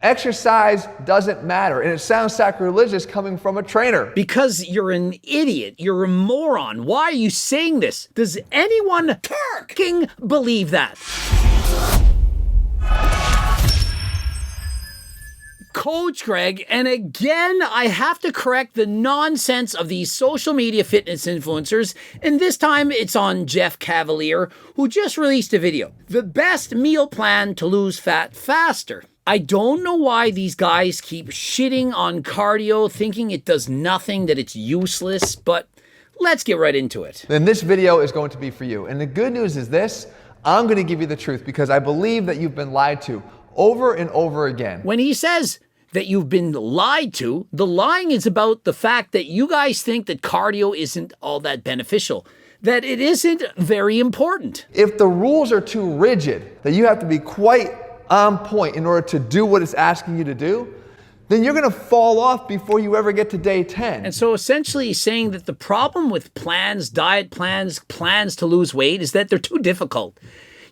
Exercise doesn't matter, and it sounds sacrilegious coming from a trainer. Because you're an idiot. You're a moron. Why are you saying this? Does anyone fucking believe that? Coach Greg, and again, I have to correct the nonsense of these social media fitness influencers, and this time it's on Jeff Cavaliere, who just released a video. The best meal plan to lose fat faster. I don't know why these guys keep shitting on cardio, thinking it does nothing, that it's useless, but let's get right into it. Then this video is going to be for you. And the good news is this, I'm going to give you the truth because I believe that you've been lied to over and over again. When he says that you've been lied to, the lying is about the fact that you guys think that cardio isn't all that beneficial, that it isn't very important. If the rules are too rigid, that you have to be quite on point in order to do what it's asking you to do, then you're going to fall off before you ever get to day 10. And so essentially he's saying that the problem with plans, diet plans, plans to lose weight is that they're too difficult.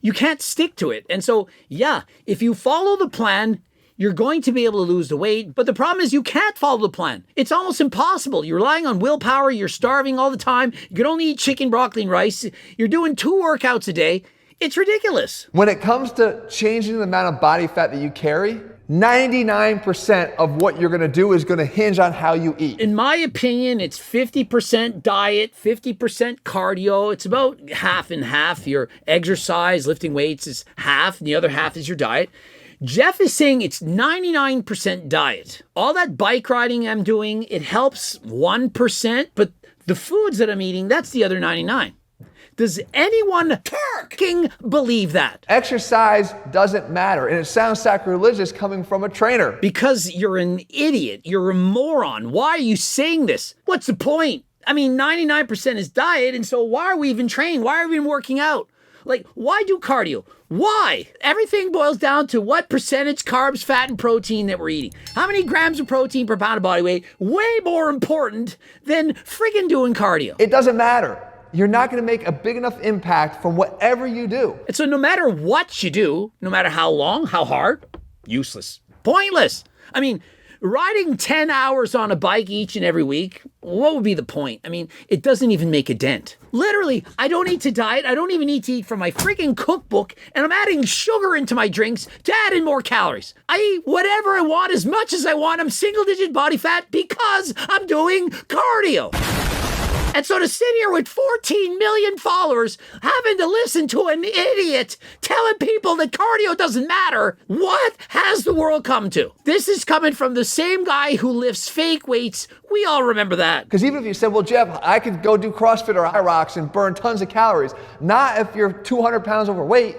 You can't stick to it. And so, yeah, if you follow the plan, you're going to be able to lose the weight, but the problem is you can't follow the plan. It's almost impossible. You're relying on willpower, you're starving all the time, you can only eat chicken, broccoli, and rice, you're doing 2 workouts a day. It's ridiculous. When it comes to changing the amount of body fat that you carry, 99% of what you're gonna do is gonna hinge on how you eat. In my opinion, it's 50% diet, 50% cardio. It's about half and half. Your exercise, lifting weights is half, and the other half is your diet. Jeff is saying it's 99% diet. All that bike riding I'm doing, it helps 1%, but the foods that I'm eating, that's the other 99%. Does anyone fucking believe that? Exercise doesn't matter, and it sounds sacrilegious coming from a trainer. Because you're an idiot. You're a moron. Why are you saying this? What's the point? I mean, 99% is diet, and so why are we even training? Why are we even working out? Like, why do cardio? Why? Everything boils down to what percentage carbs, fat, and protein that we're eating. How many grams of protein per pound of body weight? Way more important than friggin' doing cardio. It doesn't matter. You're not going to make a big enough impact from whatever you do. And so no matter what you do, no matter how long, how hard, useless, pointless. I mean, riding 10 hours on a bike each and every week, what would be the point? I mean, it doesn't even make a dent. Literally, I don't need to diet. I don't even need to eat from my freaking cookbook, and I'm adding sugar into my drinks to add in more calories. I eat whatever I want as much as I want. I'm single-digit body fat because I'm doing cardio. And so to sit here with 14 million followers, having to listen to an idiot telling people that cardio doesn't matter, what has the world come to? This is coming from the same guy who lifts fake weights. We all remember that. Because even if you said, well, Jeff, I could go do CrossFit or IROX and burn tons of calories, not if you're 200 pounds overweight.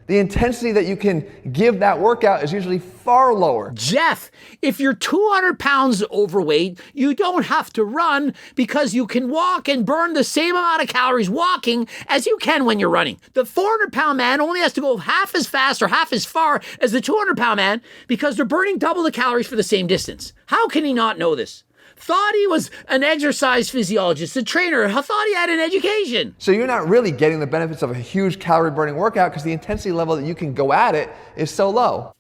The intensity that you can give that workout is usually far lower. Jeff, if you're 200 pounds overweight, you don't have to run because you can walk and burn the same amount of calories walking as you can when you're running. The 400-pound man only has to go half as fast or half as far as the 200-pound man because they're burning double the calories for the same distance. How can he not know this? Thought he was an exercise physiologist, a trainer. I thought he had an education. So you're not really getting the benefits of a huge calorie burning workout because the intensity level that you can go at it is so low.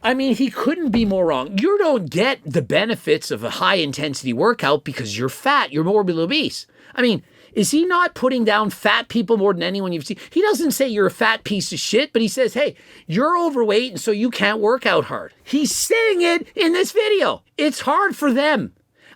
I mean, he couldn't be more wrong. You don't get the benefits of a high intensity workout because you're fat, you're morbidly obese. I mean, is he not putting down fat people more than anyone you've seen? He doesn't say you're a fat piece of shit, but he says, hey, you're overweight and so you can't work out hard. He's saying it in this video. It's hard for them.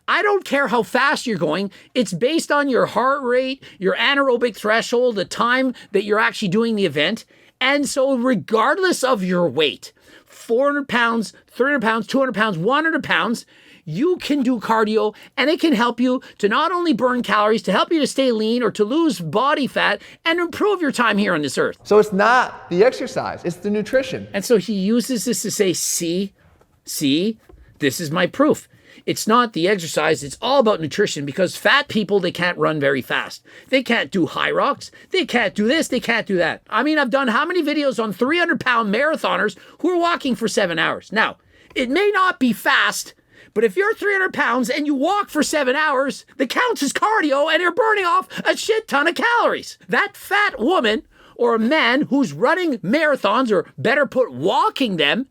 I don't care how fast you're going. It's based on your heart rate, your anaerobic threshold, the time that you're actually doing the event. And so regardless of your weight, 400 pounds, 300 pounds, 200 pounds, 100 pounds, you can do cardio and it can help you to not only burn calories, to help you to stay lean or to lose body fat and improve your time here on this earth. So it's not the exercise, it's the nutrition. And so he uses this to say, see, this is my proof. It's not the exercise, it's all about nutrition because fat people, they can't run very fast. They can't do high rocks. They can't do this, they can't do that. I mean, I've done how many videos on 300-pound marathoners who are walking for 7 hours. Now, it may not be fast, but if you're 300 pounds and you walk for 7 hours, that counts as cardio and you're burning off a shit ton of calories. That fat woman or a man who's running marathons, or better put, walking them,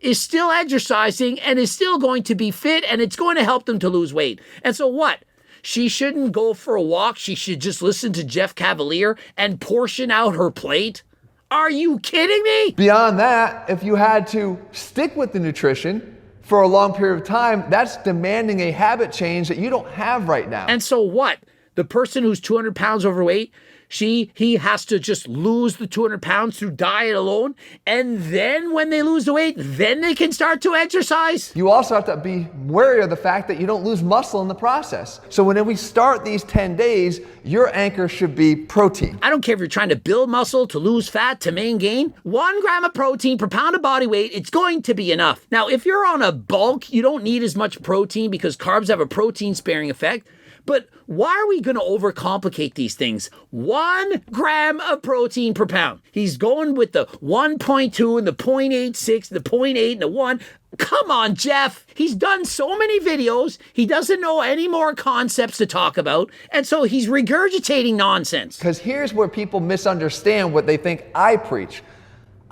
is still exercising and is still going to be fit, and it's going to help them to lose weight. And so what? She shouldn't go for a walk. She should just listen to Jeff Cavaliere and portion out her plate. Are you kidding me? Beyond that, if you had to stick with the nutrition for a long period of time, that's demanding a habit change that you don't have right now. And so what? The person who's 200 pounds overweight, he has to just lose the 200 pounds through diet alone. And then when they lose the weight, then they can start to exercise. You also have to be wary of the fact that you don't lose muscle in the process. So when we start these 10 days, your anchor should be protein. I don't care if you're trying to build muscle, to lose fat, to maintain gain. 1 gram of protein per pound of body weight, it's going to be enough. Now, if you're on a bulk, you don't need as much protein because carbs have a protein sparing effect. But why are we going to overcomplicate these things? 1 gram of protein per pound. He's going with the 1.2 and the 0.86, the 0.8 and the 1. Come on, Jeff. He's done so many videos. He doesn't know any more concepts to talk about. And so he's regurgitating nonsense. Because here's where people misunderstand what they think I preach.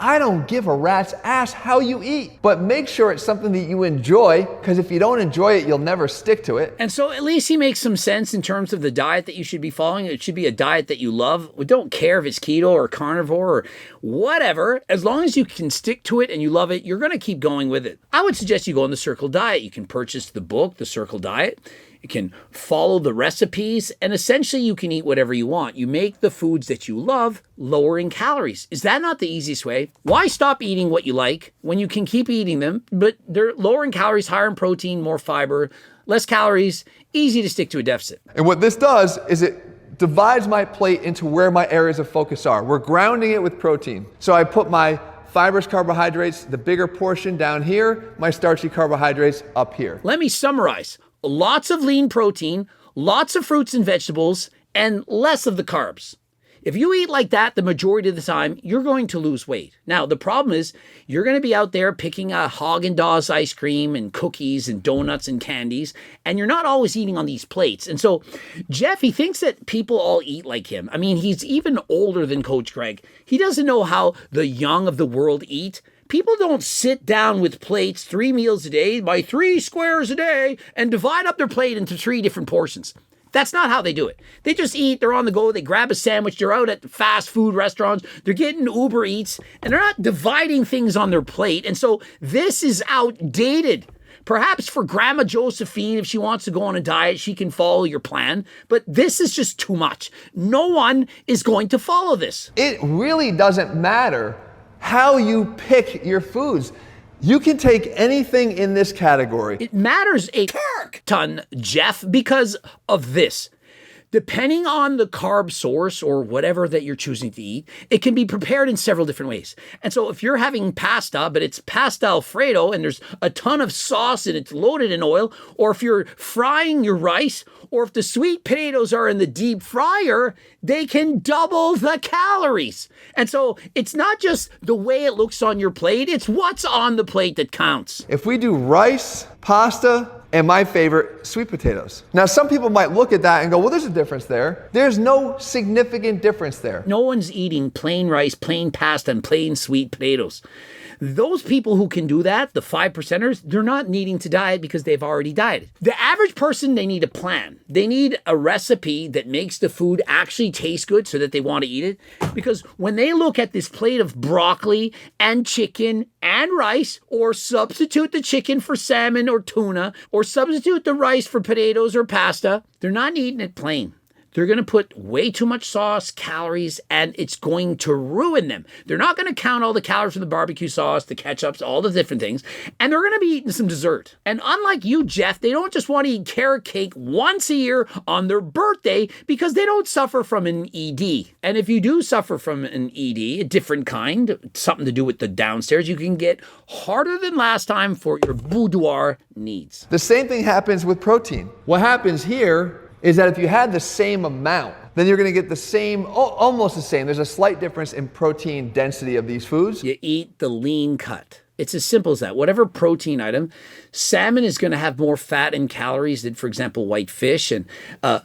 I don't give a rat's ass how you eat, but make sure it's something that you enjoy, because if you don't enjoy it, you'll never stick to it. And so at least he makes some sense in terms of the diet that you should be following. It should be a diet that you love. We don't care if it's keto or carnivore or whatever. As long as you can stick to it and you love it, you're going to keep going with it. I would suggest you go on the Circle Diet. You can purchase the book, The Circle Diet. You can follow the recipes, and essentially you can eat whatever you want. You make the foods that you love lower in calories. Is that not the easiest way? Why stop eating what you like when you can keep eating them, but they're lower in calories, higher in protein, more fiber, less calories, easy to stick to a deficit. And what this does is it divides my plate into where my areas of focus are. We're grounding it with protein. So I put my fibrous carbohydrates, the bigger portion down here, my starchy carbohydrates up here. Let me summarize. Lots of lean protein, lots of fruits and vegetables, and less of the carbs. If you eat like that the majority of the time, you're going to lose weight. Now, the problem is you're going to be out there picking a Haagen-Dazs ice cream and cookies and donuts and candies, and you're not always eating on these plates. And so Jeff, he thinks that people all eat like him. I mean, he's even older than Coach Greg. He doesn't know how the young of the world eat. People don't sit down with plates 3 meals a day by 3 squares a day and divide up their plate into 3 different portions. That's not how they do it. They just eat, they're on the go, they grab a sandwich, they're out at fast food restaurants, they're getting Uber Eats, and they're not dividing things on their plate. And so this is outdated. Perhaps for Grandma Josephine, if she wants to go on a diet, she can follow your plan. But this is just too much. No one is going to follow this. It really doesn't matter how you pick your foods. You can take anything in this category. It matters a ton, Jeff, because of this. Depending on the carb source or whatever that you're choosing to eat, it can be prepared in several different ways. And so if you're having pasta, but it's pasta Alfredo and there's a ton of sauce and it's loaded in oil, or if you're frying your rice, or if the sweet potatoes are in the deep fryer, they can double the calories. And so it's not just the way it looks on your plate, it's what's on the plate that counts. If we do rice, pasta, and my favorite, sweet potatoes. Now, some people might look at that and go, well, there's a difference there. There's no significant difference there. No one's eating plain rice, plain pasta, and plain sweet potatoes. Those people who can do that, the 5%ers, they're not needing to diet because they've already dieted. The average person, they need a plan. They need a recipe that makes the food actually taste good so that they want to eat it. Because when they look at this plate of broccoli and chicken and rice, or substitute the chicken for salmon or tuna, or substitute the rice for potatoes or pasta, they're not eating it plain. They're going to put way too much sauce, calories, and it's going to ruin them. They're not going to count all the calories from the barbecue sauce, the ketchups, all the different things, and they're going to be eating some dessert. And unlike you, Jeff, they don't just want to eat carrot cake once a year on their birthday because they don't suffer from an ED. And if you do suffer from an ED, a different kind, something to do with the downstairs, you can get harder than last time for your boudoir needs. The same thing happens with protein. What happens here is that if you had the same amount, then you're going to get the same, almost the same. There's a slight difference in protein density of these foods. You eat the lean cut. It's as simple as that. Whatever protein item, salmon is going to have more fat and calories than, for example, white fish, and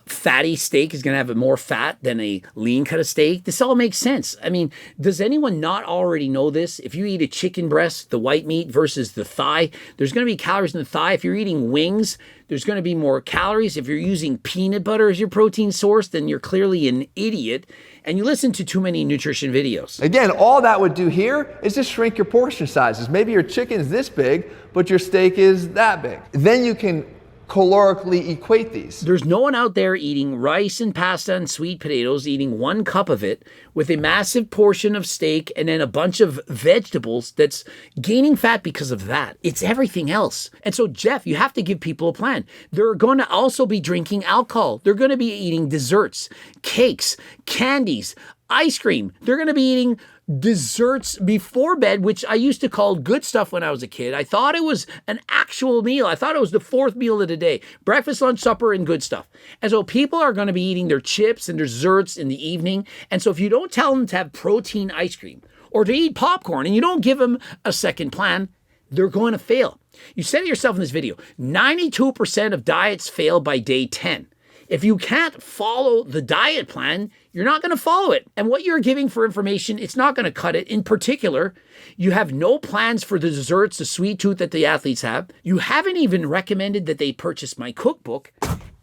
fatty steak is going to have more fat than a lean cut of steak. This all makes sense. I mean, does anyone not already know this? If you eat a chicken breast, the white meat versus the thigh, there's going to be calories in the thigh. If you're eating wings, there's going to be more calories. If you're using peanut butter as your protein source, then you're clearly an idiot and you listen to too many nutrition videos. Again, all that would do here is just shrink your portion sizes. Maybe your chicken is this big, but your steak is that big. Then you can calorically equate these. There's no one out there eating rice and pasta and sweet potatoes, eating 1 cup of it with a massive portion of steak and then a bunch of vegetables that's gaining fat because of that. It's everything else. And so, Jeff, you have to give people a plan. They're going to also be drinking alcohol. They're going to be eating desserts, cakes, candies, ice cream. They're going to be eating desserts before bed, which I used to call good stuff when I was a kid. I thought it was an actual meal. I thought it was the 4th meal of the day. Breakfast, lunch, supper, and good stuff. And so people are going to be eating their chips and desserts in the evening. And so if you don't tell them to have protein ice cream or to eat popcorn and you don't give them a second plan, they're going to fail. You said it yourself in this video, 92% of diets fail by day 10. If you can't follow the diet plan, you're not going to follow it. And what you're giving for information, it's not going to cut it. In particular, you have no plans for the desserts, the sweet tooth that the athletes have. You haven't even recommended that they purchase my cookbook.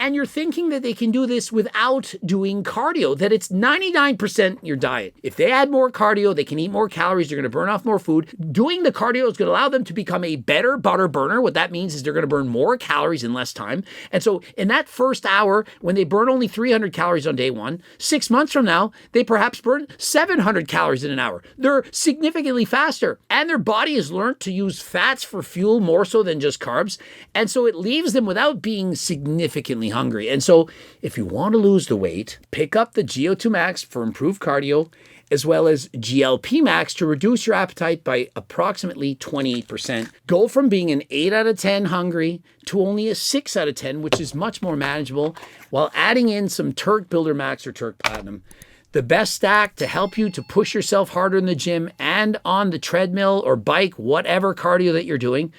And you're thinking that they can do this without doing cardio, that it's 99% your diet. If they add more cardio, they can eat more calories, they're going to burn off more food. Doing the cardio is going to allow them to become a better butter burner. What that means is they're going to burn more calories in less time. And so in that first hour, when they burn only 300 calories on day 1, 6 months from now, they perhaps burn 700 calories in an hour. They're significantly faster. And their body has learned to use fats for fuel more so than just carbs. And so it leaves them without being significantly hungry. And so if you want to lose the weight, pick up the GO2 Max for improved cardio, as well as GLP Max to reduce your appetite by approximately 28%. Go from being an 8 out of 10 hungry to only a 6 out of 10, which is much more manageable, while adding in some Turk Builder Max or Turk Platinum. The best stack to help you to push yourself harder in the gym and on the treadmill or bike, whatever cardio that you're doing.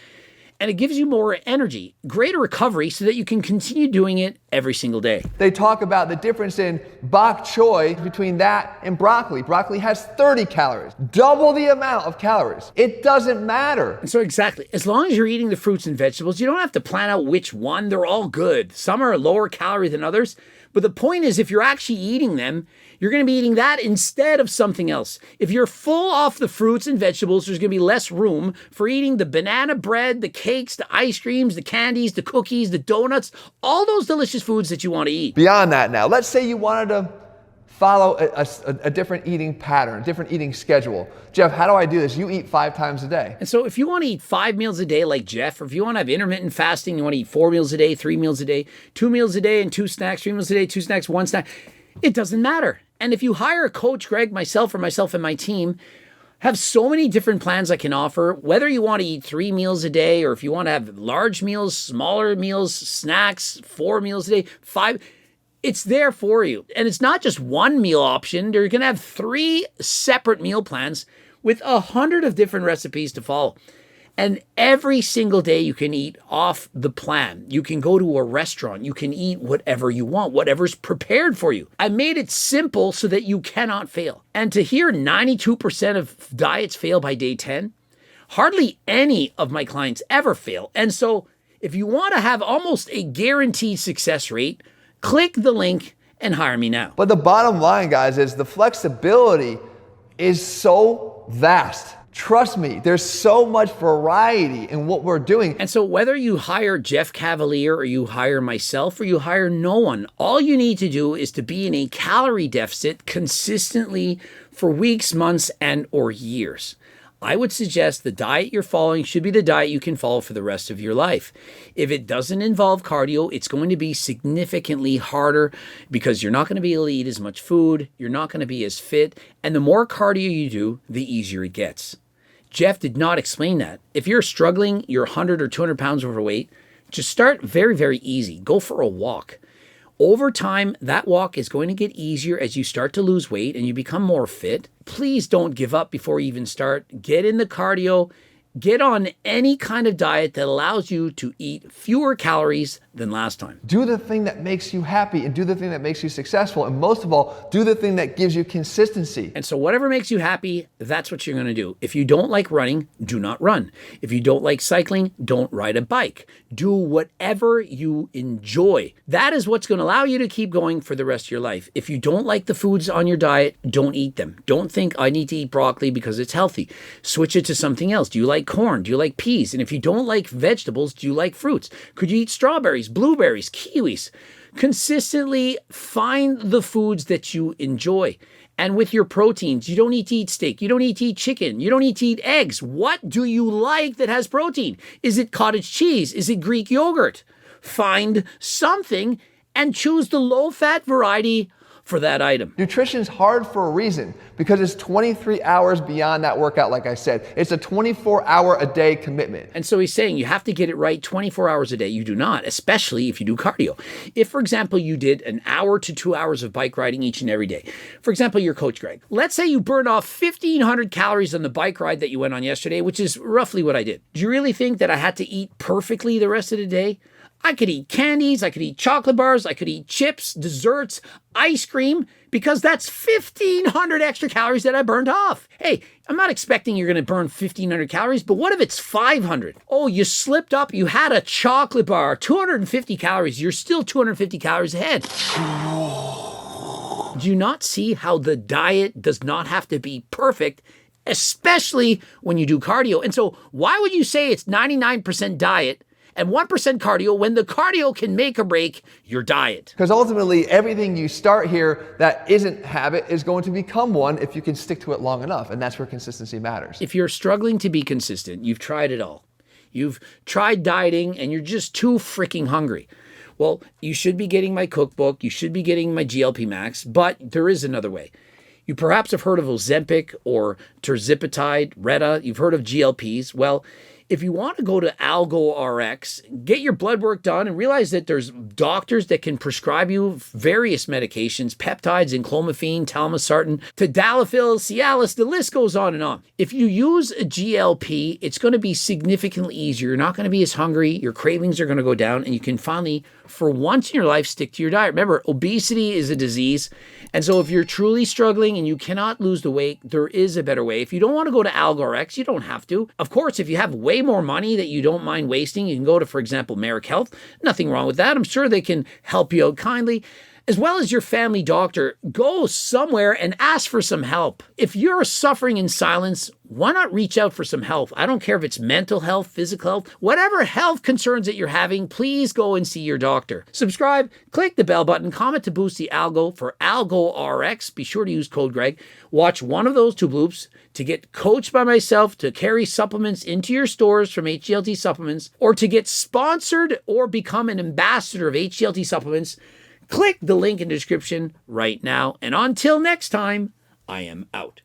And it gives you more energy, greater recovery, so that you can continue doing it every single day. They talk about the difference in bok choy between that and broccoli. Broccoli has 30 calories, double the amount of calories. It doesn't matter. And so exactly, as long as you're eating the fruits and vegetables, you don't have to plan out which one. They're all good. Some are lower calorie than others. But the point is, if you're actually eating them, you're going to be eating that instead of something else. If you're full off the fruits and vegetables, there's going to be less room for eating the banana bread, the cakes, the ice creams, the candies, the cookies, the donuts, all those delicious foods that you want to eat. Beyond that now, let's say you wanted to follow a different eating pattern, a different eating schedule. Jeff, how do I do this? You eat 5 times a day. And so if you want to eat 5 meals a day like Jeff, or if you want to have intermittent fasting, you want to eat 4 meals a day, 3 meals a day, 2 meals a day and 2 snacks, 3 meals a day, 2 snacks, 1 snack, it doesn't matter. And if you hire a coach, Greg, myself and my team, have so many different plans I can offer, whether you want to eat 3 meals a day, or if you want to have large meals, smaller meals, snacks, 4 meals a day, 5, it's there for you. And it's not just one meal option. You're going to have 3 separate meal plans with 100 of different recipes to follow. And every single day you can eat off the plan. You can go to a restaurant. You can eat whatever you want, whatever's prepared for you. I made it simple so that you cannot fail. And to hear 92% of diets fail by day 10, hardly any of my clients ever fail. And so if you want to have almost a guaranteed success rate, click the link and hire me now. But the bottom line, guys, is the flexibility is so vast. Trust me, there's so much variety in what we're doing. And so whether you hire Jeff Cavaliere or you hire myself or you hire no one, all you need to do is to be in a calorie deficit consistently for weeks, months, and or years. I would suggest the diet you're following should be the diet you can follow for the rest of your life. If it doesn't involve cardio, it's going to be significantly harder because you're not going to be able to eat as much food, you're not going to be as fit, and the more cardio you do, the easier it gets. Jeff did not explain that. If you're struggling, you're 100 or 200 pounds overweight, just start very, very easy. Go for a walk. Over time, that walk is going to get easier as you start to lose weight and you become more fit. Please don't give up before you even start. Get in the cardio, Get on any kind of diet that allows you to eat fewer calories than last time. Do the thing that makes you happy and do the thing that makes you successful. And most of all, do the thing that gives you consistency. And so whatever makes you happy, that's what you're going to do. If you don't like running, do not run. If you don't like cycling, don't ride a bike. Do whatever you enjoy. That is what's going to allow you to keep going for the rest of your life. If you don't like the foods on your diet, don't eat them. Don't think I need to eat broccoli because it's healthy. Switch it to something else. Do you like corn? Do you like peas? And if you don't like vegetables, do you like fruits? Could you eat strawberries, blueberries, kiwis? Consistently find the foods that you enjoy. And with your proteins, you don't need to eat steak. You don't need to eat chicken. You don't need to eat eggs. What do you like that has protein? Is it cottage cheese? Is it Greek yogurt? Find something and choose the low-fat variety for that item. Nutrition's hard for a reason because it's 23 hours beyond that workout, like I said. It's a 24-hour-a-day commitment. And so he's saying you have to get it right 24 hours a day. You do not, especially if you do cardio. If, for example, you did an hour to 2 hours of bike riding each and every day. For example, you're Coach Greg. Let's say you burned off 1,500 calories on the bike ride that you went on yesterday, which is roughly what I did. Do you really think that I had to eat perfectly the rest of the day? I could eat candies, I could eat chocolate bars, I could eat chips, desserts, ice cream, because that's 1,500 extra calories that I burned off. Hey, I'm not expecting you're going to burn 1,500 calories, but what if it's 500? Oh, you slipped up, you had a chocolate bar, 250 calories, you're still 250 calories ahead. Do you not see how the diet does not have to be perfect, especially when you do cardio? And so why would you say it's 99% diet and 1% cardio when the cardio can make or break your diet? Because ultimately, everything you start here that isn't habit is going to become one if you can stick to it long enough. And that's where consistency matters. If you're struggling to be consistent, you've tried it all. You've tried dieting and you're just too freaking hungry. Well, you should be getting my cookbook. You should be getting my GLP Max, but there is another way. You perhaps have heard of Ozempic or tirzepatide, Retta. You've heard of GLPs. Well, if you want to go to Algo RX, get your blood work done and realize that there's doctors that can prescribe you various medications, peptides, enclomiphene, talmosartan, tadalafil, Cialis, the list goes on and on. If you use a GLP, it's going to be significantly easier. You're not going to be as hungry. Your cravings are going to go down and you can finally, for once in your life, stick to your diet. Remember, obesity is a disease. And so if you're truly struggling and you cannot lose the weight, there is a better way. If you don't want to go to Algo RX, you don't have to. Of course, if you have way more money that you don't mind wasting, you can go to, for example, Merrick Health. Nothing wrong with that. I'm sure they can help you out kindly. As well as your family doctor, go somewhere and ask for some help. If you're suffering in silence, why not reach out for some help? I don't care if it's mental health, physical health, whatever health concerns that you're having, please go and see your doctor. Subscribe, click the bell button, comment to boost the algo for Algo RX. Be sure to use code Greg. Watch one of those two bloops to get coached by myself to carry supplements into your stores from HGLT Supplements, or to get sponsored or become an ambassador of HGLT Supplements. Click the link in the description right now. And until next time, I am out.